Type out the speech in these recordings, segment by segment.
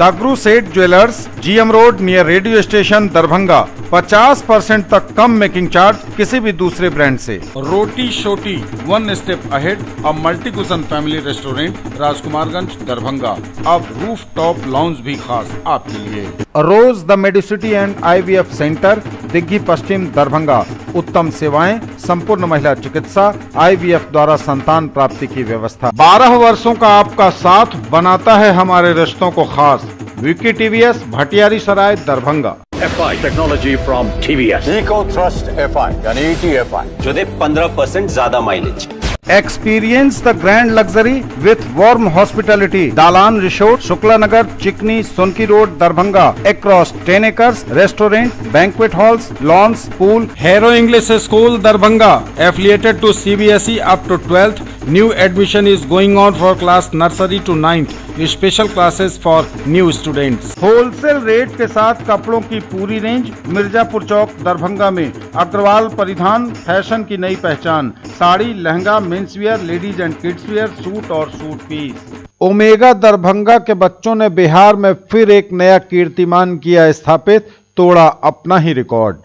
दागरू सेठ jewellers, GM road near radio station Darbhanga. 50% तक कम making charge किसी भी दूसरे ब्रांड से। Roti Shoti one step ahead, अब multi cuisine family restaurant, Rajkumarganj Darbhanga. अब रूफ टॉप लाउंज भी खास आपके लिए। Rose the medicity and IVF centre, Digghi पश्चिम दरभंगा। उत्तम सेवाएं, संपूर्ण महिला चिकित्सा, IVF द्वारा संतान प्राप्ति की व्यवस्था। 12 वर्षों का आपका साथ बनाता है हमारे रिश्तों को खास। Vicky TVS, Bhatiyari Sarai Darbhanga. FI technology from TVS, eco thrust FI यानी ETFI, जो दे 15% ज्यादा mileage. Experience the grand luxury with warm hospitality. Dalan Resort, Shukla Nagar, Chikni, Sonki Road, Darbhanga. Across 10 acres, restaurant, banquet halls, lawns, pool. Hero English School, Darbhanga. Affiliated to CBSE up to 12th. New admission is going on for class nursery to 9th. Special classes for new students. Wholesale rate के साथ कपड़ों की पूरी range Mirzapur चौक दरभंगा में। अग्रवाल परिधान, fashion की नई पहचान। Sari, lehenga, men's wear, ladies and kids wear, suit और सूट पीस। ओमेगा दरभंगा के बच्चों ने बिहार में फिर एक नया कीर्तिमान किया स्थापित, तोड़ा अपना ही रिकॉर्ड।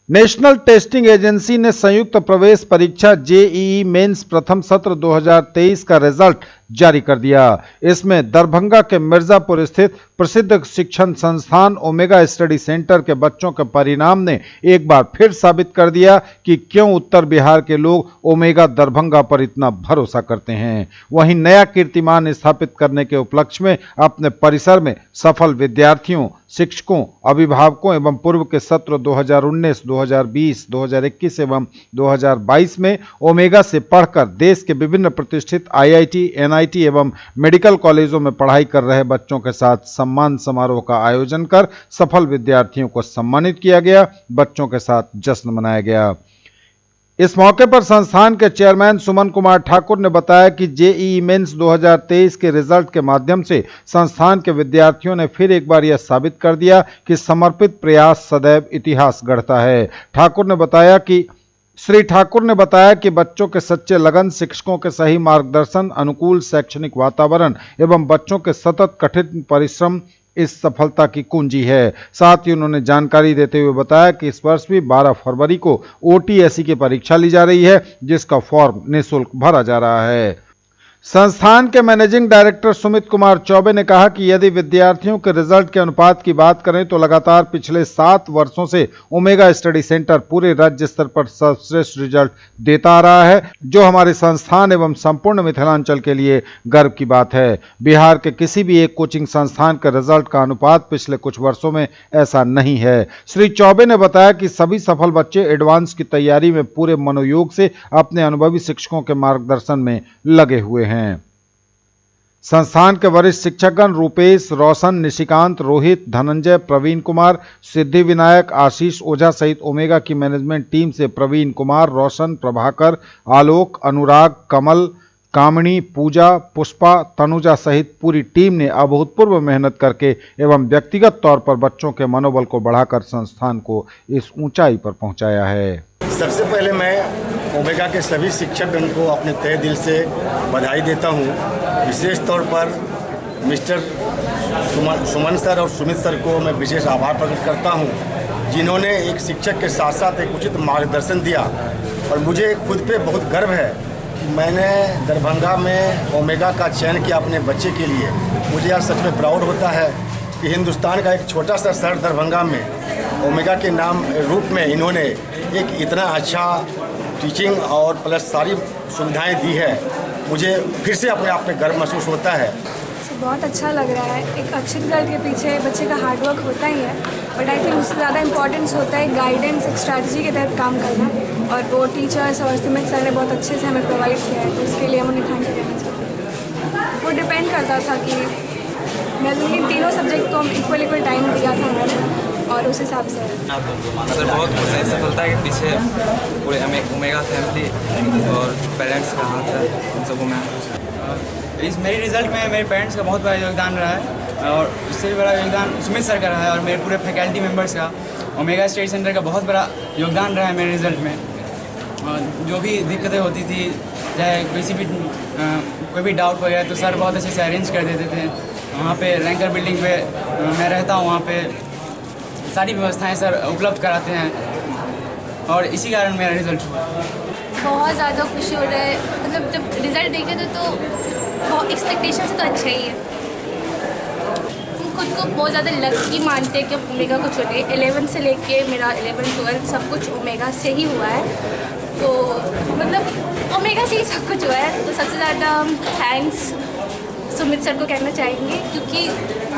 नेशनल टेस्टिंग एजेंसी ने संयुक्त प्रवेश परीक्षा JEE मेंस प्रथम सत्र 2023 का रिजल्ट जारी कर दिया। इसमें दरभंगा के मिर्जापुर स्थित प्रसिद्ध शिक्षण संस्थान ओमेगा स्टडी सेंटर के बच्चों के परिणाम ने एक बार फिर साबित कर दिया कि क्यों उत्तर बिहार के लोग ओमेगा दरभंगा पर इतना भरोसा करते हैं। वहीं नया कीर्तिमान स्थापित करने के उपलक्ष्य में अपने परिसर में सफल विद्यार्थियों, शिक्षकों, अभिभावकों एवं पूर्व के सत्र 2019, 2020, 2021 एवं 2022 में ओमेगा से पढ़कर देश के विभिन्न प्रतिष्ठित IIT, NIT एवं मेडिकल कॉलेजों में पढ़ाई कर रहे बच्चों के साथ सम्मान समारोह का आयोजन कर सफल विद्यार्थियों को सम्मानित किया गया, बच्चों के साथ जश्न मनाया गया। इस मौके पर संस्थान के चेयरमैन सुमन कुमार ठाकुर ने बताया कि JEE मेंस 2023 के रिजल्ट के माध्यम से संस्थान के विद्यार्थियों ने फिर एक बार यह साबित कर दिया कि समर्पित प्रयास सदैव इतिहास गढ़ता है। श्री ठाकुर ने बताया कि बच्चों के सच्चे लगन, शिक्षकों के सही मार्गदर्शन, अनुकूल शैक्षणिक वातावरण एवं बच्चों के सतत कठिन परिश्रम इस सफलता की कुंजी है। साथ ही उन्होंने जानकारी देते हुए बताया कि इस वर्ष भी 12 फरवरी को OTSE की परीक्षा ली जा रही है, जिसका फॉर्म निःशुल्क भरा जा रहा है। संस्थान के मैनेजिंग डायरेक्टर सुमित कुमार चौबे ने कहा कि यदि विद्यार्थियों के रिजल्ट के अनुपात की बात करें तो लगातार पिछले 7 वर्षों से ओमेगा स्टडी सेंटर पूरे राज्य स्तर पर सर्वश्रेष्ठ रिजल्ट देता आ रहा है, जो हमारे संस्थान एवं संपूर्ण मिथिलांचल के लिए गर्व की बात है। बिहार के किसी भी एक कोचिंग संस्थान के रिजल्ट का अनुपात पिछले कुछ वर्षों में ऐसा नहीं है। श्री चौबे ने बताया कि सभी सफल बच्चे एडवांस की तैयारी में पूरे मनोयोग से अपने अनुभवी शिक्षकों के मार्गदर्शन में लगे हुए हैं। संस्थान के वरिष्ठ शिक्षकगण रूपेश, रोशन, निशिकांत, रोहित, धनंजय, प्रवीण कुमार, सिद्धि विनायक, आशीष ओझा सहित ओमेगा की मैनेजमेंट टीम से प्रवीण कुमार, रोशन, प्रभाकर, आलोक, अनुराग, कमल, कामिनी, पूजा, पुष्पा, तनुजा सहित पूरी टीम ने अभूतपूर्व मेहनत करके एवं व्यक्तिगत तौर पर बच्चों के मनोबल को बढ़ाकर संस्थान को इस ऊंचाई पर पहुंचाया है। सबसे पहले मैं ओमेगा के सभी शिक्षकगण को अपने तहे दिल से बधाई देता हूं। विशेष तौर पर मिस्टर सुमन सर और सुमित सर को मैं विशेष आभार प्रकट करता हूं, जिन्होंने एक शिक्षक के साथ साथ एक उचित मार्गदर्शन दिया। और मुझे खुद पे बहुत गर्व है कि मैंने दरभंगा में ओमेगा का चयन किया अपने बच्चे के लिए। मुझे आज सच में प्राउड होता है कि हिंदुस्तान का एक छोटा सा शहर दरभंगा में ओमेगा के नाम रूप में इन्होंने एक इतना अच्छा टीचिंग और प्लस सारी सुविधाएं दी है। मुझे फिर से अपने आप में गर्व महसूस होता है। बहुत अच्छा लग रहा है। एक अच्छे रिजल्ट के पीछे बच्चे का हार्डवर्क होता ही है, बट आई थिंक उससे ज़्यादा इंपॉर्टेंस होता है गाइडेंस, एक स्ट्रैटेजी के तहत काम करना। और वो टीचर्स और सुमित सर ने बहुत अच्छे से हमें प्रोवाइड किया है, तो उसके लिए हम उन्हें थैंक यू कहना चाहते हैं। वो डिपेंड करता था कि मैं तीनों सब्जेक्ट को हम इक्वल टाइम दिया था मैंने, और उस हिसाब से सर बहुत खुश है। सफलता के पीछे पूरे ओमेगा फैमिली और पेरेंट्स का हाथ है, उन सबको मैं इस मेरे रिज़ल्ट में मेरे पेरेंट्स का बहुत बड़ा योगदान रहा है, और इससे भी बड़ा योगदान सुमित सर का रहा है और मेरे पूरे फैकल्टी मेंबर्स का। ओमेगा स्टडी सेंटर का बहुत बड़ा योगदान रहा है मेरे रिज़ल्ट में। जो भी दिक्कतें होती थी, चाहे कोई भी डाउट वगैरह, तो सर बहुत अच्छे से अरेंज कर देते थे। वहाँ पे रैंकर बिल्डिंग पे मैं रहता हूँ। वहाँ पे सारी व्यवस्थाएं सर उपलब्ध कराते हैं और इसी कारण मेरा रिजल्ट हुआ। बहुत ज़्यादा खुशी हो रहा है, मतलब जब रिज़ल्ट देखे तो बहुत एक्सपेक्टेशन से तो अच्छा ही है। खुद को बहुत ज़्यादा लकी मानते हैं कि ओमेगा को चुने। 11 से लेके मेरा 11, 12 सब कुछ ओमेगा से ही हुआ है, तो मतलब ओमेगा से ही सब कुछ हुआ है। तो सबसे ज़्यादा हम थैंक्स सुमित सर को कहना चाहेंगे, क्योंकि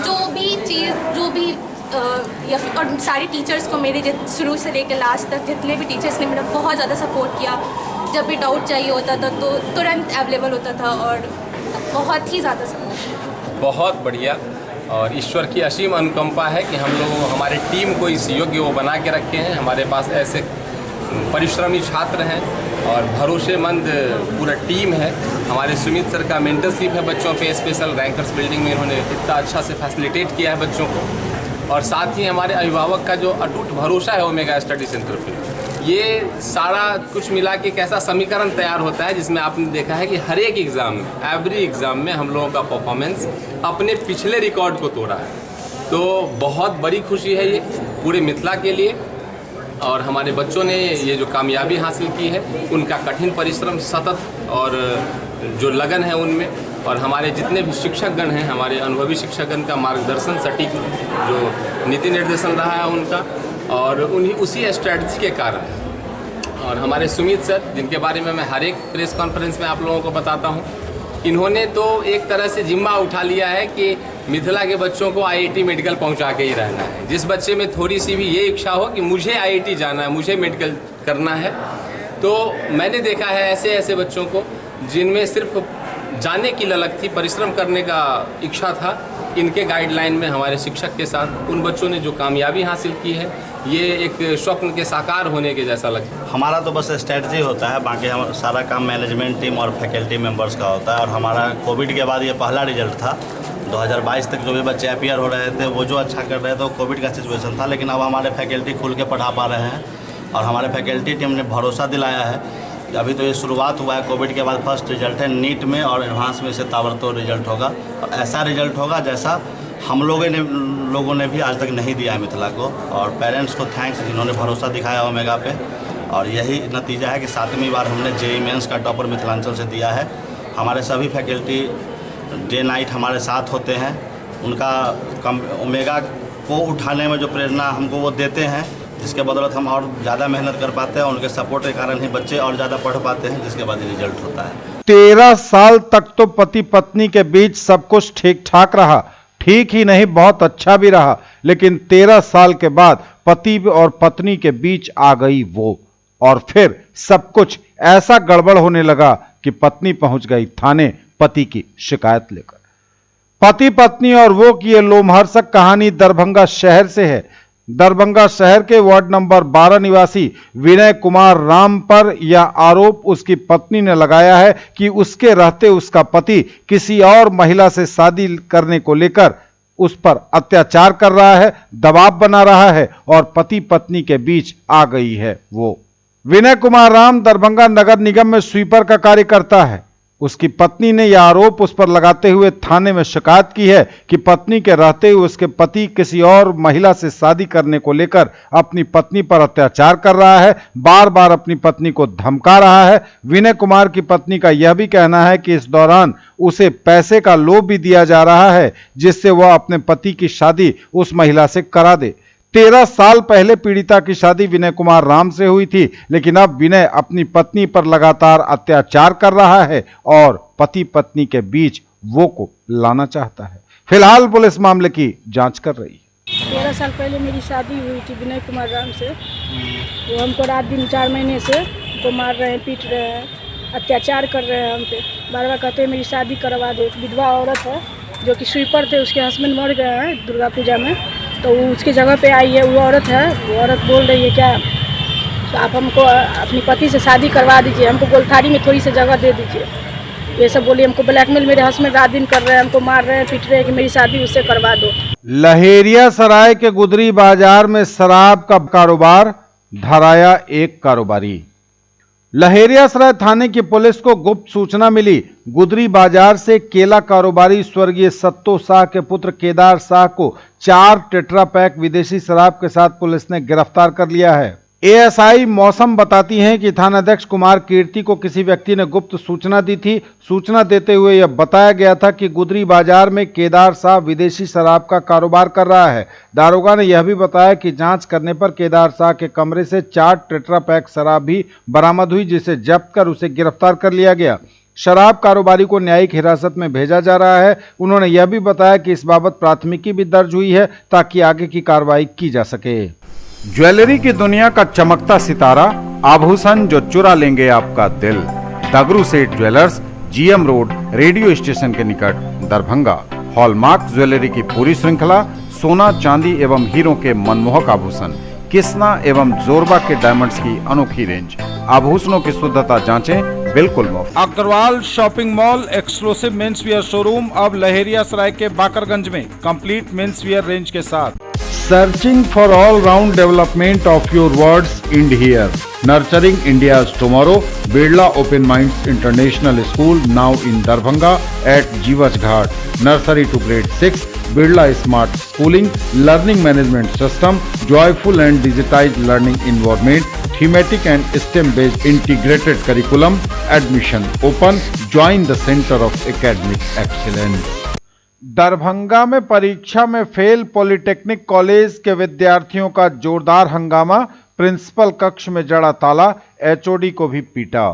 जो भी या फिर और सारे टीचर्स को मेरे शुरू से लेकर लास्ट तक जितने भी टीचर्स ने मेरा बहुत ज़्यादा सपोर्ट किया। जब भी डाउट चाहिए होता था तो तुरंत अवेलेबल होता था और बहुत ही ज़्यादा सपोर्ट। बहुत बढ़िया, और ईश्वर की असीम अनुकंपा है कि हम लोग हमारे टीम को इस योग्य वो बना के रखे हैं। हमारे पास ऐसे परिश्रमी छात्र हैं और भरोसेमंद पूरा टीम है। हमारे सुमित सर का मेंटरशिप है बच्चों पे, स्पेशल रैंकर्स बिल्डिंग में इन्होंने इतना अच्छा से फैसिलिटेट किया है बच्चों को, और साथ ही हमारे अभिभावक का जो अटूट भरोसा है ओमेगा स्टडी सेंटर पे। ये सारा कुछ मिला के एक ऐसा समीकरण तैयार होता है जिसमें आपने देखा है कि हर एक एग्ज़ाम में, एवरी एग्ज़ाम में हम लोगों का परफॉर्मेंस अपने पिछले रिकॉर्ड को तोड़ा है। तो बहुत बड़ी खुशी है ये पूरे मिथिला के लिए, और हमारे बच्चों ने ये जो कामयाबी हासिल की है उनका कठिन परिश्रम सतत और जो लगन है उनमें, और हमारे जितने भी शिक्षकगण हैं, हमारे अनुभवी शिक्षकगण का मार्गदर्शन सटीक जो नीति निर्देशन रहा है उनका, और उन्हीं उसी स्ट्रैटेजी के कारण। और हमारे सुमित सर, जिनके बारे में मैं हर एक प्रेस कॉन्फ्रेंस में आप लोगों को बताता हूँ, इन्होंने तो एक तरह से जिम्मा उठा लिया है कि मिथिला के बच्चों को आईआईटी मेडिकल पहुंचा के ही रहना है। जिस बच्चे में थोड़ी सी भी ये इच्छा हो कि मुझे आईआईटी जाना है, मुझे मेडिकल करना है, तो मैंने देखा है ऐसे ऐसे बच्चों को जिनमें सिर्फ जाने की ललक थी, परिश्रम करने का इच्छा था। इनके गाइडलाइन में हमारे शिक्षक के साथ उन बच्चों ने जो कामयाबी हासिल की है, ये एक स्वप्न के साकार होने के जैसा लगता है। हमारा तो बस स्ट्रेटजी होता है, बाकी हम सारा काम मैनेजमेंट टीम और फैकल्टी मेंबर्स का होता है। और हमारा कोविड के बाद ये पहला रिजल्ट था। 2022 तक जो भी बच्चे अपीयर हो रहे थे वो जो अच्छा कर रहे थे, वो कोविड का सिचुएशन था, लेकिन अब हमारे फैकल्टी खुल के पढ़ा पा रहे हैं और हमारे फैकल्टी टीम ने भरोसा दिलाया है। अभी तो ये शुरुआत हुआ है, कोविड के बाद फर्स्ट रिजल्ट है। नीट में और एडवांस में से ताबड़तोड़ रिजल्ट होगा, और ऐसा रिजल्ट होगा जैसा हम लोगों ने भी आज तक नहीं दिया है मिथिला को। और पेरेंट्स को थैंक्स जिन्होंने भरोसा दिखाया ओमेगा पे, और यही नतीजा है कि 7वीं बार हमने जेईई मेंस का टॉपर मिथिलांचल से दिया है। हमारे सभी फैकल्टी डे नाइट हमारे साथ होते हैं, उनका ओमेगा को उठाने में जो प्रेरणा हमको वो देते हैं, जिसके बदौलत हम और ज़्यादा मेहनत कर पाते हैं। उनके सपोर्ट के कारण ही बच्चे और ज़्यादा पढ़ पाते हैं, जिसके बाद रिजल्ट होता है। 13 साल तक तो पति पत्नी के बीच सब कुछ ठीक ठाक रहा, ठीक ही नहीं बहुत अच्छा भी रहा, लेकिन 13 साल के बाद पति और पत्नी के बीच आ गई वो, और फिर सब कुछ ऐसा गड़बड़ होने लगा कि पत्नी पहुंच गई थाने पति की शिकायत लेकर। पति पत्नी और वो की ये लोमहर्षक कहानी दरभंगा शहर से है। दरभंगा शहर के वार्ड नंबर 12 निवासी विनय कुमार राम पर यह आरोप उसकी पत्नी ने लगाया है कि उसके रहते उसका पति किसी और महिला से शादी करने को लेकर उस पर अत्याचार कर रहा है, दबाव बना रहा है, और पति पत्नी के बीच आ गई है वो। विनय कुमार राम दरभंगा नगर निगम में स्वीपर का कार्य करता है। उसकी पत्नी ने यह आरोप उस पर लगाते हुए थाने में शिकायत की है कि पत्नी के रहते हुए उसके पति किसी और महिला से शादी करने को लेकर अपनी पत्नी पर अत्याचार कर रहा है, बार बार अपनी पत्नी को धमका रहा है। विनय कुमार की पत्नी का यह भी कहना है कि इस दौरान उसे पैसे का लोभ भी दिया जा रहा है, जिससे वह अपने पति की शादी उस महिला से करा दे। 13 साल पहले पीड़िता की शादी विनय कुमार राम से हुई थी, लेकिन अब विनय अपनी पत्नी पर लगातार अत्याचार कर रहा है और पति पत्नी के बीच वो को लाना चाहता है। फिलहाल पुलिस मामले की जांच कर रही है। 13 साल पहले मेरी शादी हुई थी विनय कुमार राम से। वो हमको रात दिन 4 महीने से हमको मार रहे हैं, पीट रहे हैं, अत्याचार कर रहे हैं हम पे। बार बार कहते हैं मेरी शादी करवा दो। एक विधवा औरत है जो कि स्वीपर थे, उसके हस्बैंड मर गए हैं दुर्गा पूजा में, तो वो उसकी जगह पे आई है। वो औरत है, वो औरत बोल रही है क्या तो आप हमको अपनी पति से शादी करवा दीजिए, हमको गोलथारी में थोड़ी सी जगह दे दीजिए, ये सब बोलिए। हमको ब्लैकमेल मेरे हस्बैंड रात दिन कर रहे हैं, हमको मार रहे हैं, पीट रहे हैं कि मेरी शादी उससे करवा दो। लहेरिया सराय के गुदरी बाजार में शराब का कारोबार, धराया एक कारोबारी। लहेरियासराय थाने की पुलिस को गुप्त सूचना मिली। गुदरी बाजार से केला कारोबारी स्वर्गीय सत्तो शाह के पुत्र केदार शाह को 4 टेट्रा पैक विदेशी शराब के साथ पुलिस ने गिरफ्तार कर लिया है। एएसआई मौसम बताती हैं कि थानाध्यक्ष कुमार कीर्ति को किसी व्यक्ति ने गुप्त सूचना दी थी। सूचना देते हुए यह बताया गया था कि गुदरी बाजार में केदार शाह विदेशी शराब का कारोबार कर रहा है। दारोगा ने यह भी बताया कि जांच करने पर केदार शाह के कमरे से 4 टेट्रा पैक शराब भी बरामद हुई, जिसे जब्त कर उसे गिरफ्तार कर लिया गया। शराब कारोबारी को न्यायिक हिरासत में भेजा जा रहा है। उन्होंने यह भी बताया कि इस बाबत प्राथमिकी भी दर्ज हुई है ताकि आगे की कार्रवाई की जा सके। ज्वेलरी की दुनिया का चमकता सितारा, आभूषण जो चुरा लेंगे आपका दिल। दगरू सेठ jewellers, GM road, radio station के निकट, दरभंगा। हॉलमार्क ज्वेलरी की पूरी श्रृंखला, सोना चांदी एवं हीरों के मनमोहक आभूषण, किस्ना एवं जोरबा के डायमंड्स की अनोखी रेंज। आभूषणों की शुद्धता जांचें बिल्कुल मुफ्त। Agarwal shopping mall exclusive men's wear showroom अब लहेरियासराय के बाकरगंज में कंप्लीट मेंस वियर रेंज के साथ। Searching for all-round development of your words, end here. Nurturing India's tomorrow, Birla Open Minds International School now in Darbhanga at Jivaj Ghat. Nursery to grade 6, Birla Smart Schooling, Learning Management System, joyful and digitized learning environment, thematic and STEM-based integrated curriculum. Admission open. Join the Center of Academic Excellence. Darbhanga में परीक्षा में fail polytechnic college के विद्यार्थियों का जोरदार हंगामा, principal कक्ष में जड़ा ताला, एचओडी को भी पीटा।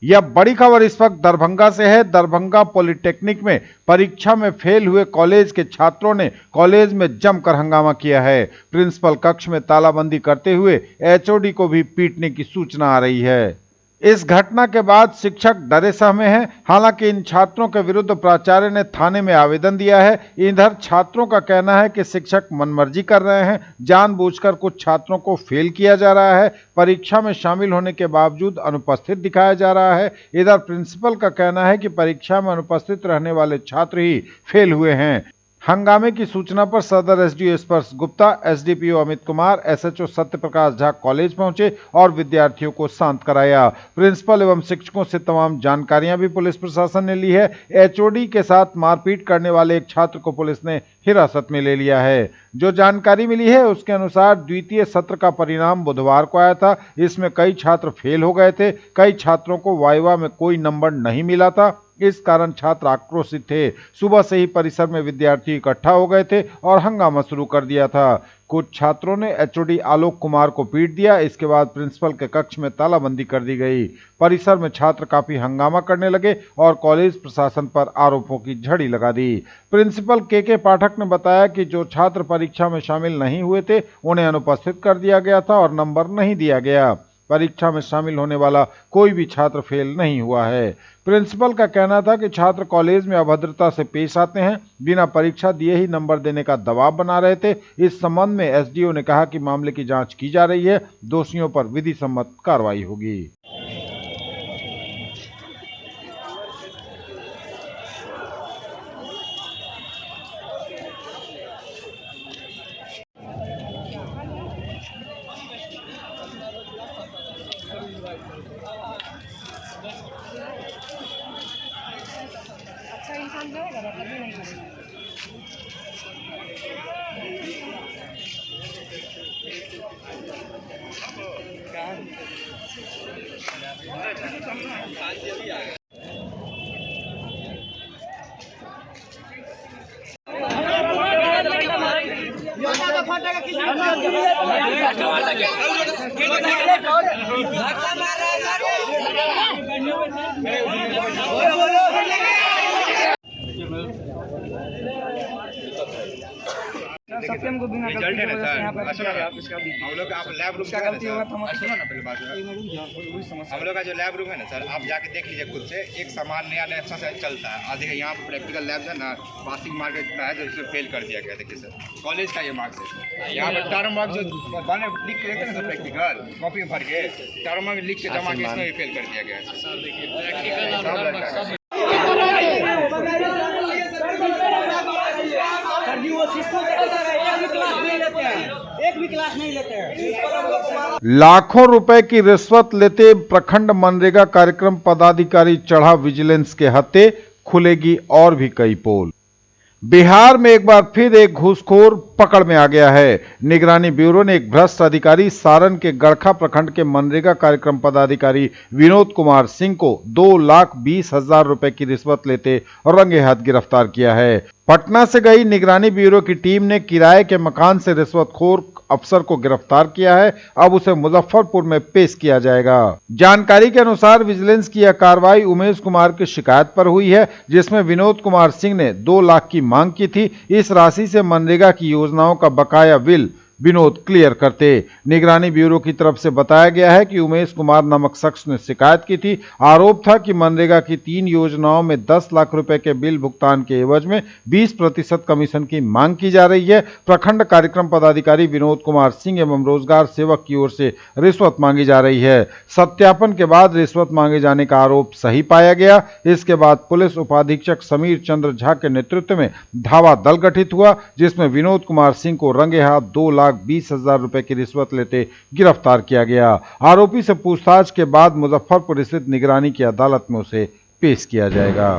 यह बड़ी खबर इस वक्त दरभंगा से है। दरभंगा पॉलिटेक्निक में परीक्षा में फेल हुए कॉलेज के छात्रों ने कॉलेज में जमकर हंगामा किया है। प्रिंसिपल कक्ष में तालाबंदी करते हुए एचओडी को भी पीटने की सूचना आ रही है। इस घटना के बाद शिक्षक डरे सहमे हैं। हालांकि इन छात्रों के विरुद्ध प्राचार्य ने थाने में आवेदन दिया है। इधर छात्रों का कहना है कि शिक्षक मनमर्जी कर रहे हैं, जानबूझकर कुछ छात्रों को फेल किया जा रहा है, परीक्षा में शामिल होने के बावजूद अनुपस्थित दिखाया जा रहा है। इधर प्रिंसिपल का कहना है कि परीक्षा में अनुपस्थित रहने वाले छात्र ही फेल हुए हैं। हंगामे की सूचना पर सदर एसडीओ स्पर्श Gupta, SDPO Amit Kumar, SHO Satya Prakash Jha college पहुंचे और विद्यार्थियों को शांत कराया। प्रिंसिपल एवं शिक्षकों से तमाम जानकारियां भी पुलिस प्रशासन ने ली है। एचओडी के साथ मारपीट करने वाले एक छात्र को पुलिस ने हिरासत में ले लिया है। जो जानकारी मिली है उसके अनुसार द्वितीय सत्र का परिणाम बुधवार को आया था। इसमें कई छात्र फेल हो गए थे। कई छात्रों को वाइवा में कोई नंबर नहीं मिला था। इस कारण छात्र आक्रोशित थे। सुबह से ही परिसर में विद्यार्थी इकट्ठा हो गए थे और हंगामा शुरू कर दिया था। कुछ छात्रों ने एचओडी आलोक कुमार को पीट दिया। इसके बाद प्रिंसिपल के कक्ष में तालाबंदी कर दी गई। परिसर में छात्र काफी हंगामा करने लगे और कॉलेज प्रशासन पर आरोपों की झड़ी लगा दी। प्रिंसिपल के पाठक ने बताया कि जो छात्र परीक्षा में शामिल नहीं हुए थे उन्हें अनुपस्थित कर दिया गया था और नंबर नहीं दिया गया। परीक्षा में शामिल होने वाला कोई भी छात्र फेल नहीं हुआ है। प्रिंसिपल का कहना था कि छात्र कॉलेज में अभद्रता से पेश आते हैं, बिना परीक्षा दिए ही नंबर देने का दबाव बना रहे थे। इस संबंध में एसडीओ ने कहा कि मामले की जांच की जा रही है, दोषियों पर विधि सम्मत कार्रवाई होगी। सत्यम को बिना रिजल्ट है ना सर, सुनो ना, हम लोग आप लैब रूम क्या करते हो? सुनो ना पहले बात, हम लोग का जो लैब रूम है ना सर, आप जाके देख लीजिए खुद से। एक सामान नया नया चलता है। आज देखिए यहाँ पर प्रैक्टिकल लैब है ना, पासिंग मार्क इतना है जो इसमें फेल कर दिया गया। देखिए सर, कॉलेज का ये मार्क्स है। यहाँ पर टर्म मार्क जो बने लिख के देते हैं ना प्रैक्टिकल कॉपी में भर के, टर्म मार्क लिख के जमा के इसमें भी फेल कर दिया गया है। एक भी क्लास लाखों रुपए की रिश्वत लेते प्रखंड मनरेगा कार्यक्रम पदाधिकारी चढ़ा विजिलेंस के हत्थे, खुलेगी और भी कई पोल। बिहार में एक बार फिर एक घूसखोर पकड़ में आ गया है। निगरानी ब्यूरो ने एक भ्रष्ट अधिकारी सारण के गड़खा प्रखंड के मनरेगा कार्यक्रम पदाधिकारी विनोद कुमार सिंह को 2,20,000 रुपए की रिश्वत लेते रंगे हाथ गिरफ्तार किया है। पटना से गई निगरानी ब्यूरो की टीम ने किराए के मकान से रिश्वतखोर अफसर को गिरफ्तार किया है। अब उसे मुजफ्फरपुर में पेश किया जाएगा। जानकारी के अनुसार विजिलेंस की यह कार्रवाई उमेश कुमार की शिकायत पर हुई है, जिसमें विनोद कुमार सिंह ने 2 लाख की मांग की थी। इस राशि से मनरेगा की योजनाओं का बकाया बिल विनोद क्लियर करते। निगरानी ब्यूरो की तरफ से बताया गया है कि उमेश कुमार नामक शख्स ने शिकायत की थी। आरोप था कि मनरेगा की 3 योजनाओं में 10 लाख रुपए के बिल भुगतान के एवज में 20% कमीशन की मांग की जा रही है। प्रखंड कार्यक्रम पदाधिकारी विनोद कुमार सिंह एवं रोजगार सेवक की ओर से रिश्वत मांगी जा रही है। सत्यापन के बाद रिश्वत मांगे जाने का आरोप सही पाया गया। इसके बाद पुलिस उपाधीक्षक समीर चंद्र झा के नेतृत्व में धावा दल गठित हुआ, जिसमें विनोद कुमार सिंह को रंगे हाथ 2,20,000 रुपए की रिश्वत लेते गिरफ्तार किया गया। आरोपी से पूछताछ के बाद मुजफ्फरपुर स्थित निगरानी की अदालत में उसे पेश किया जाएगा।